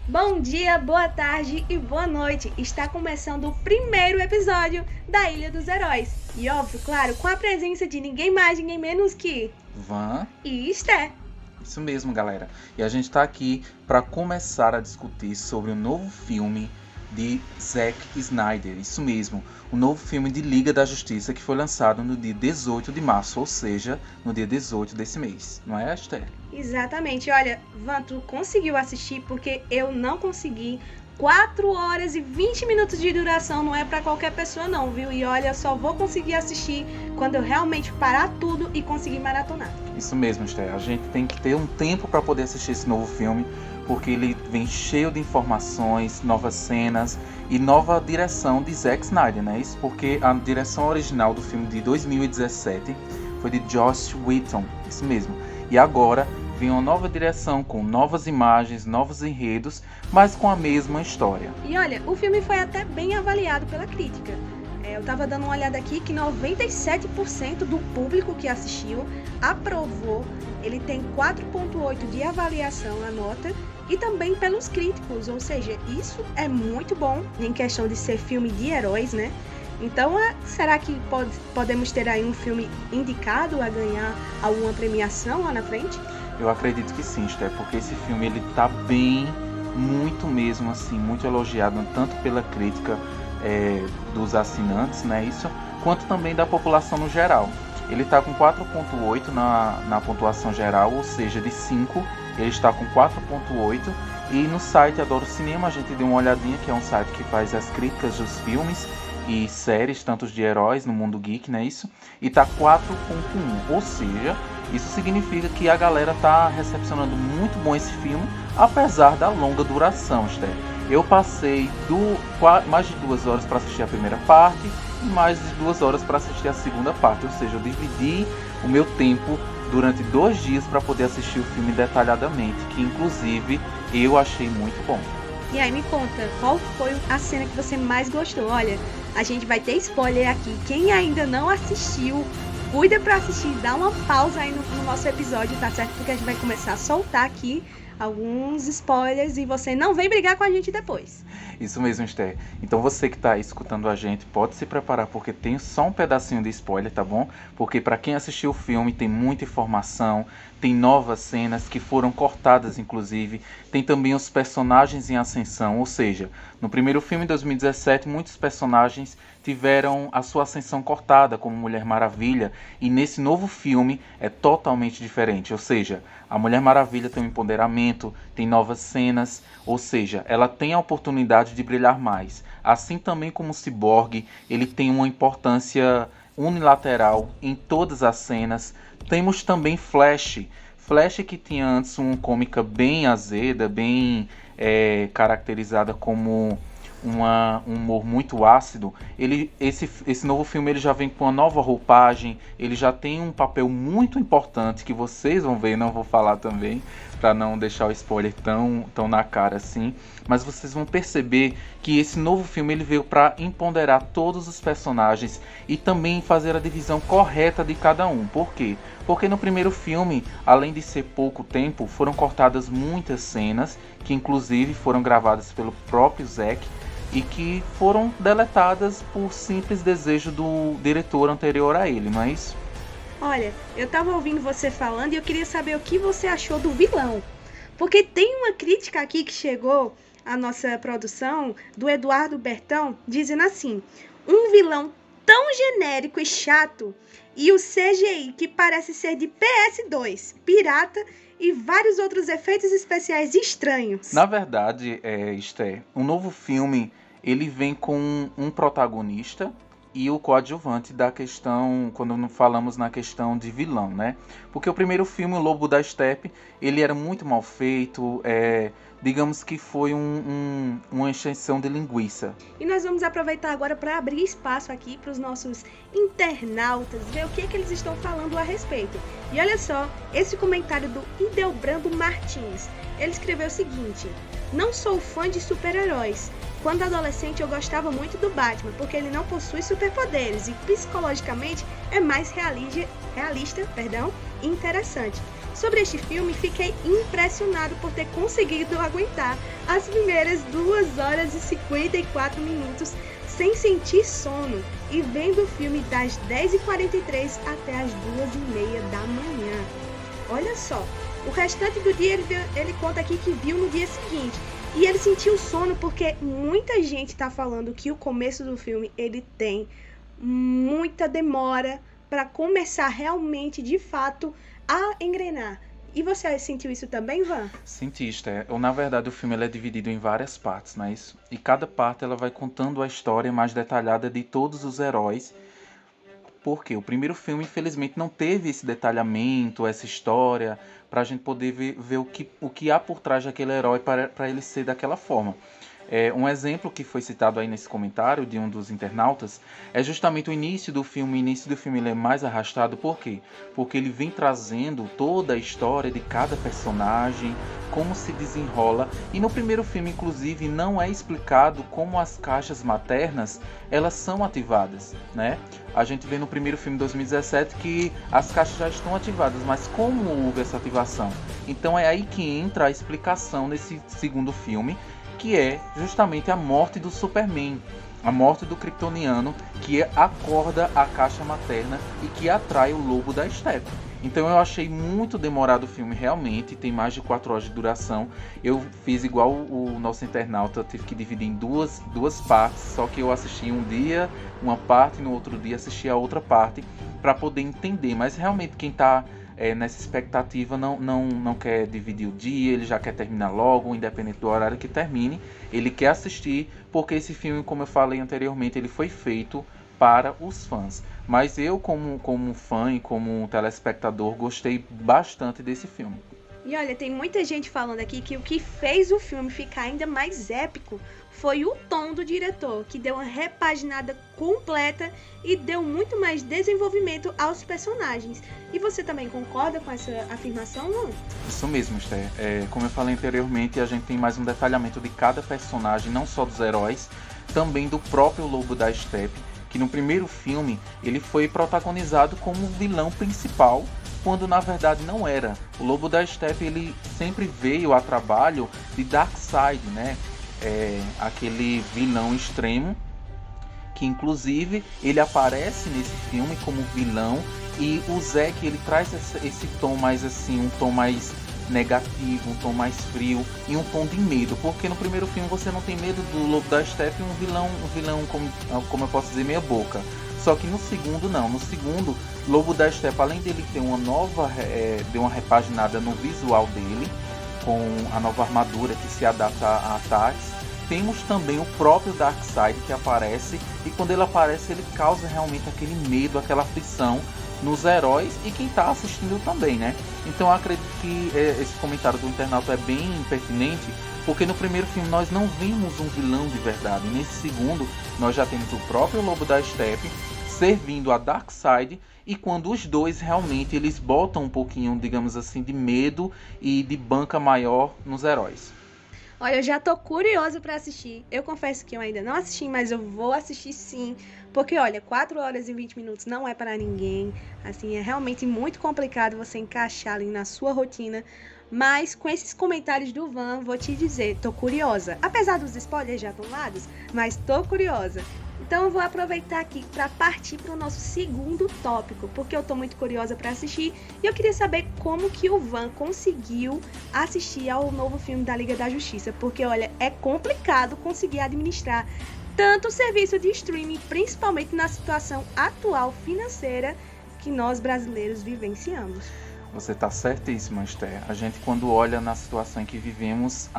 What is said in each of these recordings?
Bom dia, boa tarde e boa noite! Está começando o primeiro episódio da Ilha dos Heróis. E óbvio, claro, com a presença de ninguém mais, ninguém menos que Van. e Esté. Isso mesmo, galera. E a gente está aqui para começar a discutir sobre o novo filme de Zack Snyder. Isso mesmo, o novo filme de Liga da Justiça que foi lançado no dia 18 de março, ou seja, no dia 18 desse mês. Não é, Esther? Exatamente. Olha, Van, tu conseguiu assistir porque eu não consegui. 4 horas e 20 minutos de duração não é pra qualquer pessoa não, viu? E olha, só vou conseguir assistir quando eu realmente parar tudo e conseguir maratonar. Isso mesmo, Esther. A gente tem que ter um tempo para poder assistir esse novo filme, porque ele vem cheio de informações, novas cenas e nova direção de Zack Snyder, né? Isso porque a direção original do filme de 2017 foi de Joss Whedon, isso mesmo. E agora vem uma nova direção com novas imagens, novos enredos, mas com a mesma história. E olha, o filme foi até bem avaliado pela crítica. Eu tava dando uma olhada aqui que 97% do público que assistiu aprovou. Ele tem 4.8 de avaliação a nota e também pelos críticos, ou seja, isso é muito bom em questão de ser filme de heróis, né? Então, será que podemos ter aí um filme indicado a ganhar alguma premiação lá na frente? Eu acredito que sim, Esther, porque esse filme ele tá bem, muito mesmo assim, muito elogiado, tanto pela crítica dos assinantes, né, isso, quanto também da população no geral. Ele está com 4.8 na pontuação geral, ou seja, de 5, ele está com 4.8. E no site Adoro Cinema a gente deu uma olhadinha, que é um site que faz as críticas dos filmes e séries, tantos de heróis no mundo geek, né, isso? E tá 4.1, ou seja, isso significa que a galera tá recepcionando muito bom esse filme, apesar da longa duração, Esther. Eu passei mais de 2 horas para assistir a primeira parte e mais de 2 horas para assistir a segunda parte, ou seja, eu dividi o meu tempo durante 2 dias para poder assistir o filme detalhadamente, que inclusive eu achei muito bom. E aí me conta, qual foi a cena que você mais gostou? Olha, a gente vai ter spoiler aqui. Quem ainda não assistiu, cuida pra assistir, dá uma pausa aí no nosso episódio, tá certo? Porque a gente vai começar a soltar aqui alguns spoilers e você não vem brigar com a gente depois. Isso mesmo, Esther. Então você que está escutando a gente, pode se preparar, porque tem só um pedacinho de spoiler, tá bom? Porque para quem assistiu o filme tem muita informação, tem novas cenas que foram cortadas, inclusive. Tem também os personagens em ascensão, ou seja, no primeiro filme, em 2017, muitos personagens tiveram a sua ascensão cortada, como Mulher Maravilha, e nesse novo filme é totalmente diferente, ou seja, a Mulher Maravilha tem um empoderamento, tem novas cenas, ou seja, ela tem a oportunidade de brilhar mais. Assim também como o Cyborg, ele tem uma importância unilateral em todas as cenas. Temos também Flash que tinha antes uma cômica bem azeda, bem caracterizada como um humor muito ácido. Esse novo filme ele já vem com uma nova roupagem, ele já tem um papel muito importante que vocês vão ver, não vou falar também, para não deixar o spoiler tão na cara assim, mas vocês vão perceber que esse novo filme ele veio para empoderar todos os personagens e também fazer a divisão correta de cada um. Por quê? Porque no primeiro filme, além de ser pouco tempo, foram cortadas muitas cenas, que inclusive foram gravadas pelo próprio Zack, e que foram deletadas por simples desejo do diretor anterior a ele, não é isso? Olha, eu tava ouvindo você falando e eu queria saber o que você achou do vilão. Porque tem uma crítica aqui que chegou à nossa produção, do Eduardo Bertão, dizendo assim: um vilão tão genérico e chato, e o CGI que parece ser de PS2, pirata e vários outros efeitos especiais estranhos. Na verdade, Esther, um novo filme ele vem com um protagonista e o coadjuvante da questão, quando falamos na questão de vilão, né? Porque o primeiro filme, O Lobo da Estepe, ele era muito mal feito, digamos que foi uma extensão de linguiça. E nós vamos aproveitar agora para abrir espaço aqui para os nossos internautas, ver o que eles estão falando a respeito. E olha só, esse comentário do Idelbrando Martins, ele escreveu o seguinte: não sou fã de super-heróis. Quando adolescente eu gostava muito do Batman, porque ele não possui superpoderes e psicologicamente é mais realista e interessante. Sobre este filme, fiquei impressionado por ter conseguido aguentar as primeiras 2 horas e 54 minutos sem sentir sono e vendo o filme das 10h43 até as 2h30 da manhã. Olha só, o restante do dia ele conta aqui que viu no dia seguinte e ele sentiu sono porque muita gente está falando que o começo do filme ele tem muita demora para começar realmente, de fato, a engrenar. E você sentiu isso também, Van? Senti, Esther. Na verdade, o filme ele é dividido em várias partes, não é isso? E cada parte ela vai contando a história mais detalhada de todos os heróis. Porque o primeiro filme, infelizmente, não teve esse detalhamento, essa história, para a gente poder ver o que há por trás daquele herói para ele ser daquela forma. Um exemplo que foi citado aí nesse comentário de um dos internautas é justamente o início do filme. O início do filme ele é mais arrastado, por quê? Porque ele vem trazendo toda a história de cada personagem, como se desenrola, e no primeiro filme, inclusive, não é explicado como as caixas maternas elas são ativadas, né? A gente vê no primeiro filme de 2017 que as caixas já estão ativadas, mas como houve essa ativação? Então é aí que entra a explicação nesse segundo filme, que é justamente a morte do Superman, a morte do Kryptoniano, que acorda a caixa materna e que atrai o lobo da estepe. Então eu achei muito demorado o filme, realmente, tem mais de 4 horas de duração. Eu fiz igual o nosso internauta, tive que dividir em duas partes, só que eu assisti um dia uma parte, no outro dia assisti a outra parte, para poder entender. Mas realmente quem está nessa expectativa não quer dividir o dia, ele já quer terminar logo, independente do horário que termine, ele quer assistir, porque esse filme, como eu falei anteriormente, ele foi feito para os fãs. Mas eu, como fã e como telespectador, gostei bastante desse filme. E olha, tem muita gente falando aqui que o que fez o filme ficar ainda mais épico foi o tom do diretor, que deu uma repaginada completa e deu muito mais desenvolvimento aos personagens. E você também concorda com essa afirmação, não? Isso mesmo, Esther. Como eu falei anteriormente, a gente tem mais um detalhamento de cada personagem, não só dos heróis, também do próprio Lobo da Estepe, que no primeiro filme ele foi protagonizado como o vilão principal, quando na verdade não era. O Lobo da Estepe ele sempre veio a trabalho de Darkseid, né? Aquele vilão extremo, que inclusive ele aparece nesse filme como vilão, e o Zack ele traz esse tom mais assim, um tom mais negativo, um tom mais frio e um tom de medo, porque no primeiro filme você não tem medo do Lobo da Estepe, um vilão como eu posso dizer, meia boca. Só que no segundo não, no segundo Lobo da Estepe, além dele ter deu uma repaginada no visual dele, com a nova armadura que se adapta a ataques, temos também o próprio Darkseid que aparece, e quando ele aparece ele causa realmente aquele medo, aquela aflição nos heróis e quem está assistindo também, né? Então eu acredito que esse comentário do internauta é bem pertinente, porque no primeiro filme nós não vimos um vilão de verdade, e nesse segundo nós já temos o próprio Lobo da Estepe servindo a Darkseid, e quando os dois realmente eles botam um pouquinho, digamos assim, de medo e de banca maior nos heróis. Olha, eu já tô curiosa pra assistir. Eu confesso que eu ainda não assisti, mas eu vou assistir sim. Porque, olha, 4 horas e 20 minutos não é para ninguém. Assim, é realmente muito complicado você encaixar ali na sua rotina. Mas com esses comentários do Van, vou te dizer, tô curiosa. Apesar dos spoilers já tomados, mas tô curiosa. Então eu vou aproveitar aqui para partir para o nosso segundo tópico, porque eu tô muito curiosa para assistir e eu queria saber como que o Van conseguiu assistir ao novo filme da Liga da Justiça, porque olha, é complicado conseguir administrar tanto o serviço de streaming, principalmente na situação atual financeira que nós brasileiros vivenciamos. Você está certíssima, Esther. A gente, quando olha na situação em que vivemos,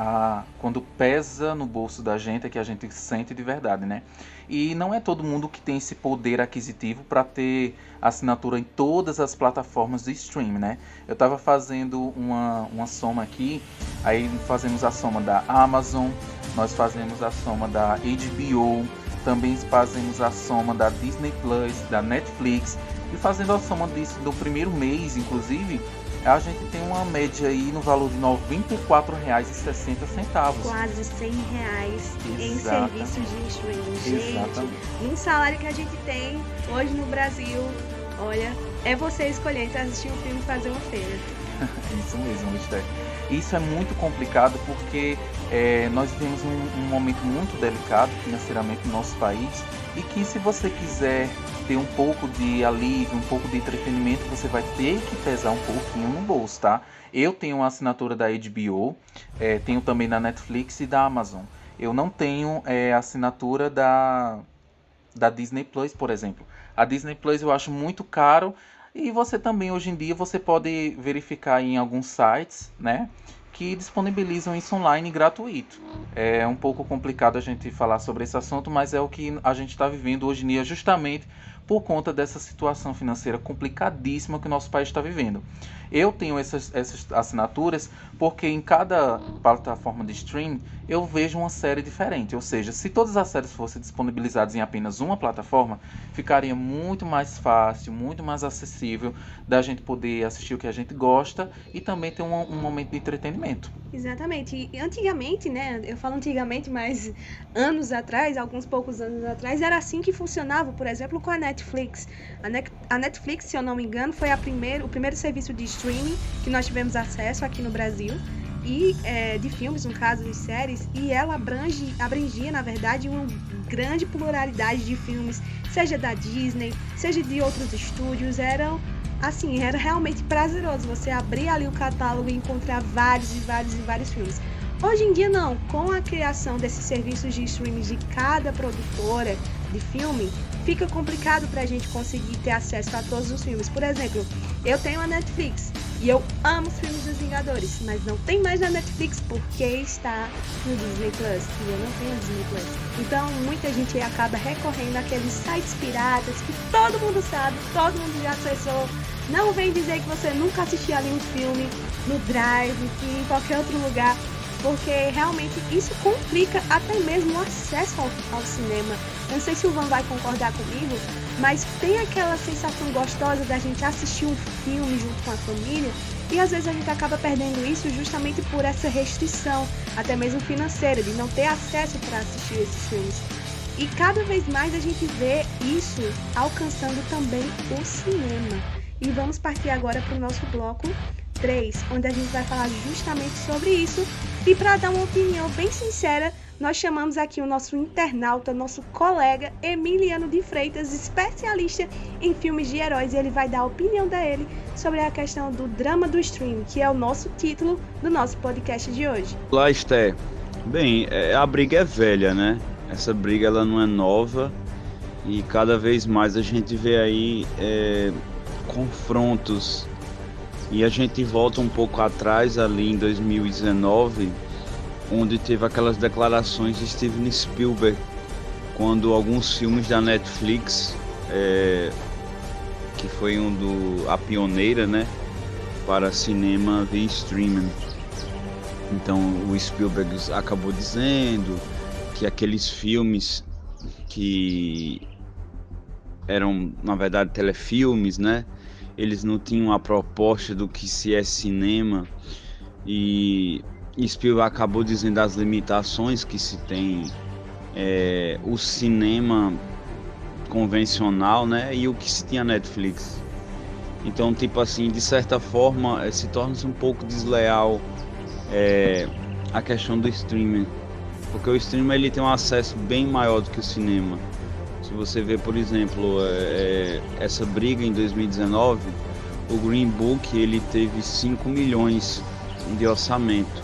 quando pesa no bolso da gente, é que a gente sente de verdade, né? E não é todo mundo que tem esse poder aquisitivo para ter assinatura em todas as plataformas de streaming, né? Eu estava fazendo uma soma aqui, aí fazemos a soma da Amazon, nós fazemos a soma da HBO, também fazemos a soma da Disney Plus, da Netflix. E fazendo a soma disso do primeiro mês, inclusive, a gente tem uma média aí no valor de R$ 94,60. Quase R$100 em serviços de streaming. Gente, um salário que a gente tem hoje no Brasil, olha, é você escolher entre assistir um filme e fazer uma feira. Isso mesmo, Esther. Isso é muito complicado porque nós vivemos um momento muito delicado financeiramente no nosso país e que se você quiser ter um pouco de alívio, um pouco de entretenimento, você vai ter que pesar um pouquinho no bolso, tá? Eu tenho uma assinatura da HBO, tenho também da Netflix e da Amazon. Eu não tenho assinatura da Disney Plus, por exemplo. A Disney Plus eu acho muito caro e você também, hoje em dia, você pode verificar em alguns sites, né, que disponibilizam isso online gratuito. É um pouco complicado a gente falar sobre esse assunto, mas é o que a gente está vivendo hoje em dia justamente por conta dessa situação financeira complicadíssima que o nosso país está vivendo. Eu tenho essas assinaturas porque em cada plataforma de streaming eu vejo uma série diferente. Ou seja, se todas as séries fossem disponibilizadas em apenas uma plataforma, ficaria muito mais fácil, muito mais acessível da gente poder assistir o que a gente gosta e também ter um momento de entretenimento. Exatamente. E antigamente, né? Eu falo antigamente, mas anos atrás, alguns poucos anos atrás, era assim que funcionava, por exemplo, com a Netflix. A Netflix, se eu não me engano, foi o primeiro serviço de streaming que nós tivemos acesso aqui no Brasil. E de filmes, no caso de séries, e ela abrangia, na verdade, uma grande pluralidade de filmes, seja da Disney, seja de outros estúdios. Era realmente prazeroso você abrir ali o catálogo e encontrar vários filmes. Hoje em dia não, com a criação desses serviços de streaming de cada produtora de filme, fica complicado pra gente conseguir ter acesso a todos os filmes. Por exemplo, eu tenho a Netflix e eu amo os filmes dos Vingadores, mas não tem mais na Netflix porque está no Disney Plus e eu não tenho Disney Plus. Então muita gente acaba recorrendo àqueles sites piratas que todo mundo sabe, todo mundo já acessou. Não vem dizer que você nunca assistiu ali um filme no Drive, em qualquer outro lugar, porque realmente isso complica até mesmo o acesso ao cinema. Eu não sei se o Van vai concordar comigo, mas tem aquela sensação gostosa da gente assistir um filme junto com a família e às vezes a gente acaba perdendo isso justamente por essa restrição, até mesmo financeira, de não ter acesso para assistir esses filmes. E cada vez mais a gente vê isso alcançando também o cinema. E vamos partir agora para o nosso bloco 3, onde a gente vai falar justamente sobre isso. E para dar uma opinião bem sincera, nós chamamos aqui o nosso internauta, nosso colega Emiliano de Freitas, especialista em filmes de heróis, e ele vai dar a opinião dele sobre a questão do drama do streaming, que é o nosso título do nosso podcast de hoje. Olá, Esté. Bem, a briga é velha, né? Essa briga ela não é nova e cada vez mais a gente vê aí confrontos. E a gente volta um pouco atrás, ali em 2019, onde teve aquelas declarações de Steven Spielberg, quando alguns filmes da Netflix, que foi a pioneira, né, para cinema via streaming. Então o Spielberg acabou dizendo que aqueles filmes que eram, na verdade, telefilmes, né, eles não tinham a proposta do que se é cinema, e Spielberg acabou dizendo as limitações que se tem o cinema convencional, né, e o que se tinha Netflix. Então, tipo assim, de certa forma, se torna-se um pouco desleal a questão do streaming, porque o streaming ele tem um acesso bem maior do que o cinema. Se você vê, por exemplo, essa briga em 2019, o Green Book ele teve 5 milhões de orçamento.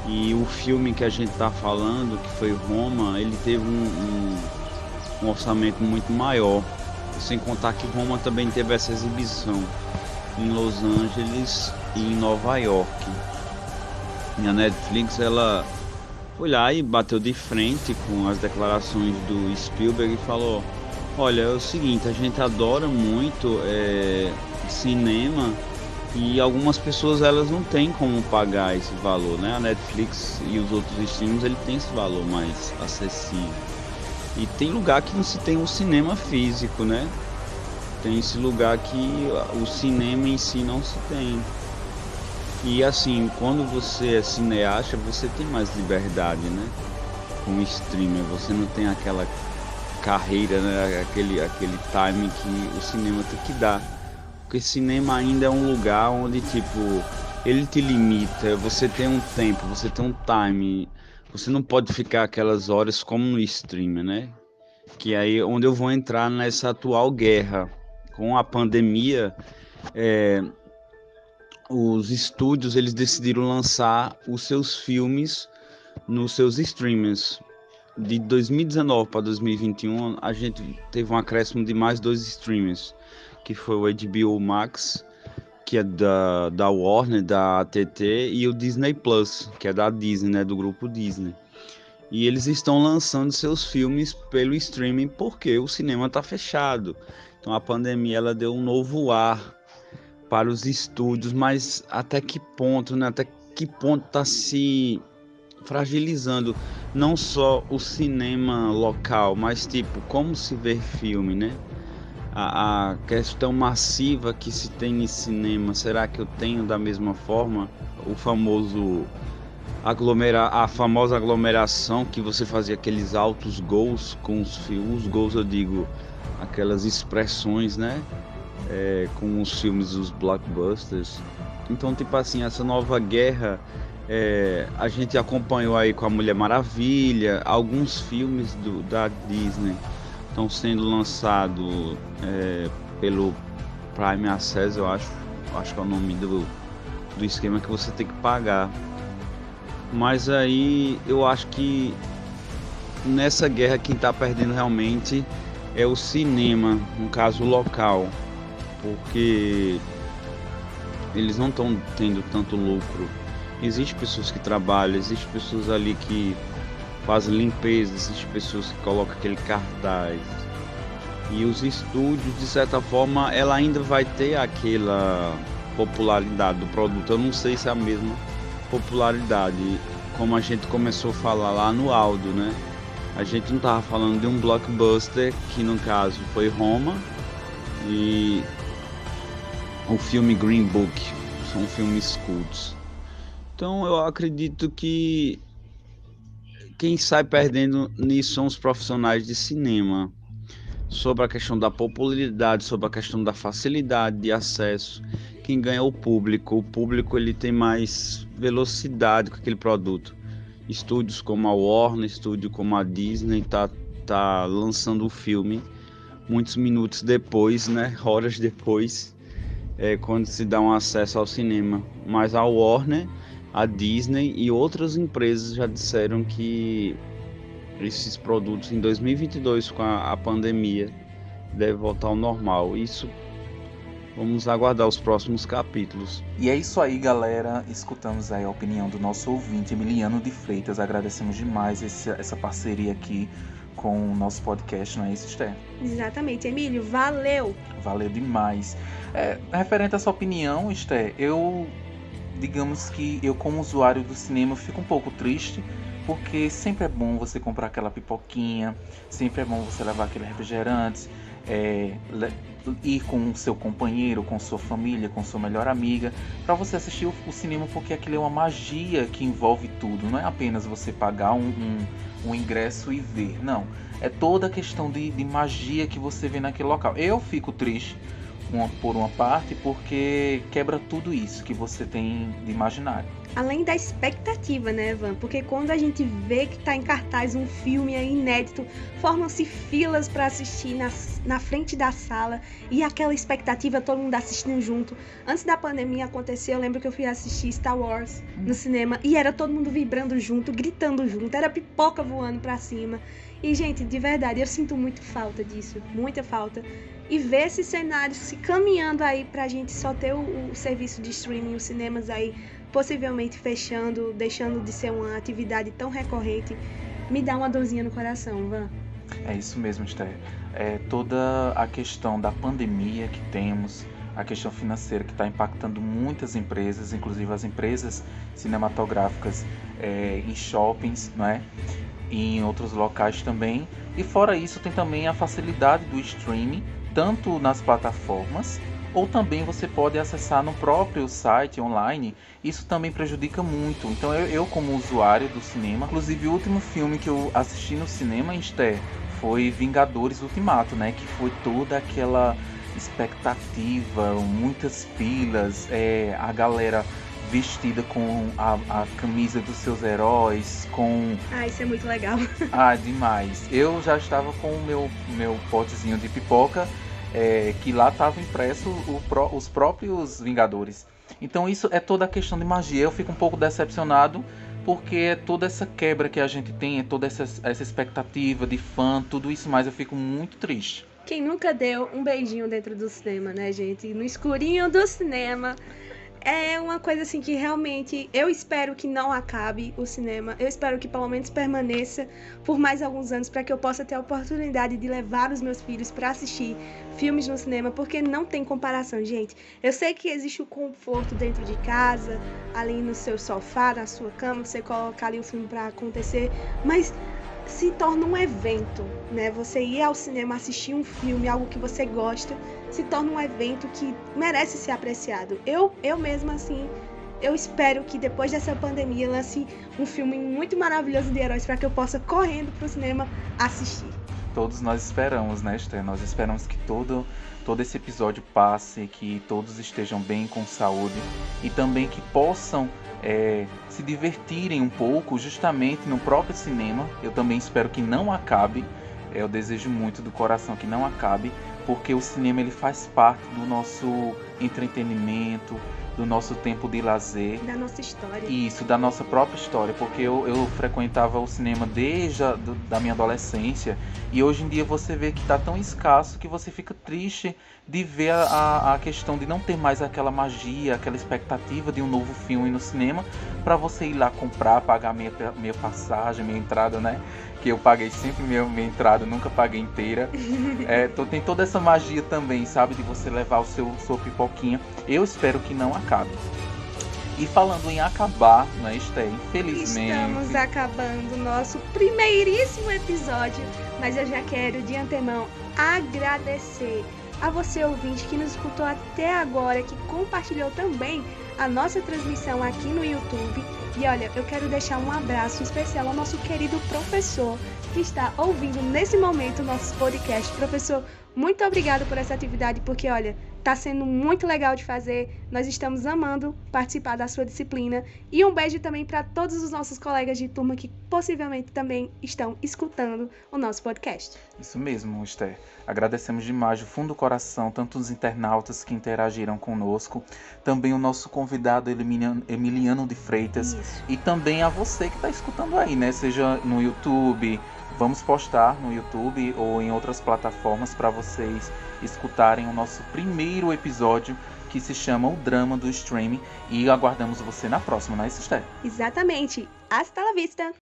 E o filme que a gente está falando, que foi Roma, ele teve um orçamento muito maior. Sem contar que Roma também teve essa exibição em Los Angeles e em Nova York. E a Netflix ela foi lá e bateu de frente com as declarações do Spielberg e falou: olha, é o seguinte, a gente adora muito cinema e algumas pessoas elas não têm como pagar esse valor, né? A Netflix e os outros streams ele tem esse valor mais acessível. E tem lugar que não se tem um cinema físico, né? Tem esse lugar que o cinema em si não se tem. E assim, quando você é cineasta, você tem mais liberdade, né? Com o streamer, você não tem aquela carreira, né? Aquele time que o cinema tem que dar. Porque cinema ainda é um lugar onde, tipo, ele te limita, você tem um tempo, você tem um time, você não pode ficar aquelas horas como no stream, né? Que aí é onde eu vou entrar nessa atual guerra. Com a pandemia, os estúdios eles decidiram lançar os seus filmes nos seus streamers. De 2019 para 2021, a gente teve um acréscimo de mais 2 streamers, que foi o HBO Max, que é da Warner, da AT&T, e o Disney Plus, que é da Disney, né, do grupo Disney. E eles estão lançando seus filmes pelo streaming porque o cinema está fechado. Então a pandemia ela deu um novo ar para os estúdios, mas até que ponto, né? Até que ponto está se fragilizando não só o cinema local, mas tipo como se vê filme, né? A questão massiva que se tem em cinema, será que eu tenho da mesma forma? O famoso a famosa aglomeração que você fazia aqueles altos gols com os gols, eu digo, aquelas expressões, né? Com os filmes dos blockbusters. Então, tipo assim, essa nova guerra a gente acompanhou aí com a Mulher Maravilha, alguns filmes da Disney estão sendo lançados pelo Prime Access, eu acho que é o nome do esquema que você tem que pagar. Mas aí eu acho que nessa guerra quem está perdendo realmente é o cinema, no caso local, porque eles não estão tendo tanto lucro. Existem pessoas que trabalham, existem pessoas ali que fazem limpeza, existem pessoas que colocam aquele cartaz. E os estúdios, de certa forma, ela ainda vai ter aquela popularidade do produto. Eu não sei se é a mesma popularidade, como a gente começou a falar lá no áudio, né? A gente não estava falando de um blockbuster, que no caso foi Roma, e o filme Green Book, são filmes cultos. Então eu acredito que quem sai perdendo nisso são os profissionais de cinema, sobre a questão da popularidade, sobre a questão da facilidade de acesso. Quem ganha é o público ele tem mais velocidade com aquele produto. Estúdios como a Warner, estúdio como a Disney tá lançando o filme muitos minutos depois, né, horas depois, quando se dá um acesso ao cinema. Mas a Warner, a Disney e outras empresas já disseram que esses produtos em 2022 com a pandemia devem voltar ao normal. Isso vamos aguardar os próximos capítulos. E é isso aí, galera. Escutamos aí a opinião do nosso ouvinte Emiliano de Freitas. Agradecemos demais essa parceria aqui com o nosso podcast, não é isso, Esther? Exatamente, Emílio, valeu! Valeu demais. Referente à sua opinião, Esther, digamos que eu como usuário do cinema fico um pouco triste, porque sempre é bom você comprar aquela pipoquinha, sempre é bom você levar aquele refrigerante, ir com o seu companheiro, com sua família, com sua melhor amiga, para você assistir o cinema, porque aquilo é uma magia que envolve tudo, não é apenas você pagar um ingresso e ver, não, é toda a questão de magia que você vê naquele local. Eu fico triste por uma parte, porque quebra tudo isso que você tem de imaginário. Além da expectativa, né, Evan? Porque quando a gente vê que tá em cartaz um filme aí inédito, formam-se filas para assistir na frente da sala, e aquela expectativa, todo mundo assistindo junto. Antes da pandemia acontecer, eu lembro que eu fui assistir Star Wars no cinema, e era todo mundo vibrando junto, gritando junto, era pipoca voando pra cima. E, gente, de verdade, eu sinto muito falta disso, muita falta. E ver esses cenários se caminhando aí pra gente só ter o serviço de streaming, os cinemas aí possivelmente fechando, deixando de ser uma atividade tão recorrente, me dá uma dorzinha no coração, Van. É isso mesmo, Esther. Toda a questão da pandemia que temos, a questão financeira que está impactando muitas empresas, inclusive as empresas cinematográficas em shoppings, não é? E em outros locais também. E fora isso, tem também a facilidade do streaming, tanto nas plataformas, ou também você pode acessar no próprio site online. Isso também prejudica muito. Então eu como usuário do cinema, inclusive o último filme que eu assisti no cinema, Esther, foi Vingadores Ultimato, né? Que foi toda aquela expectativa, muitas filas, a galera vestida com a camisa dos seus heróis, com... Ah, isso é muito legal. Ah, demais. Eu já estava com o meu potezinho de pipoca, que lá estava impresso os próprios Vingadores. Então isso é toda a questão de magia. Eu fico um pouco decepcionado, porque é toda essa quebra que a gente tem, é toda essa expectativa de fã, tudo isso mais, eu fico muito triste. Quem nunca deu um beijinho dentro do cinema, né, gente? No escurinho do cinema. É uma coisa assim que realmente eu espero que não acabe o cinema. Eu espero que pelo menos permaneça por mais alguns anos para que eu possa ter a oportunidade de levar os meus filhos para assistir filmes no cinema, porque não tem comparação, gente. Eu sei que existe o conforto dentro de casa, ali no seu sofá, na sua cama, você colocar ali o filme para acontecer, mas se torna um evento, né? Você ir ao cinema assistir um filme, algo que você gosta, se torna um evento que merece ser apreciado. Eu mesma, assim, eu espero que depois dessa pandemia lance um filme muito maravilhoso de heróis para que eu possa correndo pro cinema assistir. Todos nós esperamos, né, Esther? Nós esperamos que todo esse episódio passe, que todos estejam bem, com saúde, e também que possam se divertirem um pouco justamente no próprio cinema. Eu também espero que não acabe. Eu desejo muito do coração que não acabe, porque o cinema ele faz parte do nosso entretenimento, do nosso tempo de lazer. Da nossa história. Isso, da nossa própria história, porque eu frequentava o cinema desde da minha adolescência, e hoje em dia você vê que está tão escasso que você fica triste de ver a questão de não ter mais aquela magia, aquela expectativa de um novo filme no cinema, para você ir lá comprar, pagar minha passagem, minha entrada, né? Que eu paguei sempre minha entrada, nunca paguei inteira. Tem toda essa magia também, sabe? De você levar sua pipoquinha. Eu espero que não acabe. E falando em acabar, né, Esther? Infelizmente... Estamos acabando o nosso primeiríssimo episódio, mas eu já quero, de antemão, agradecer a você, ouvinte, que nos escutou até agora, que compartilhou também a nossa transmissão aqui no YouTube. E olha, eu quero deixar um abraço especial ao nosso querido professor que está ouvindo nesse momento o nosso podcast. Professor, muito obrigado por essa atividade, porque olha, está sendo muito legal de fazer. Nós estamos amando participar da sua disciplina. E um beijo também para todos os nossos colegas de turma que possivelmente também estão escutando o nosso podcast. Isso mesmo, Esther. Agradecemos demais do fundo do coração tanto os internautas que interagiram conosco, também o nosso convidado Emiliano de Freitas. Isso. E também a você que está escutando aí, né? Seja no YouTube, vamos postar no YouTube ou em outras plataformas para vocês escutarem o nosso primeiro episódio, que se chama O Drama do Streaming, e aguardamos você na próxima, não é isso, Esther? Exatamente. Hasta la vista!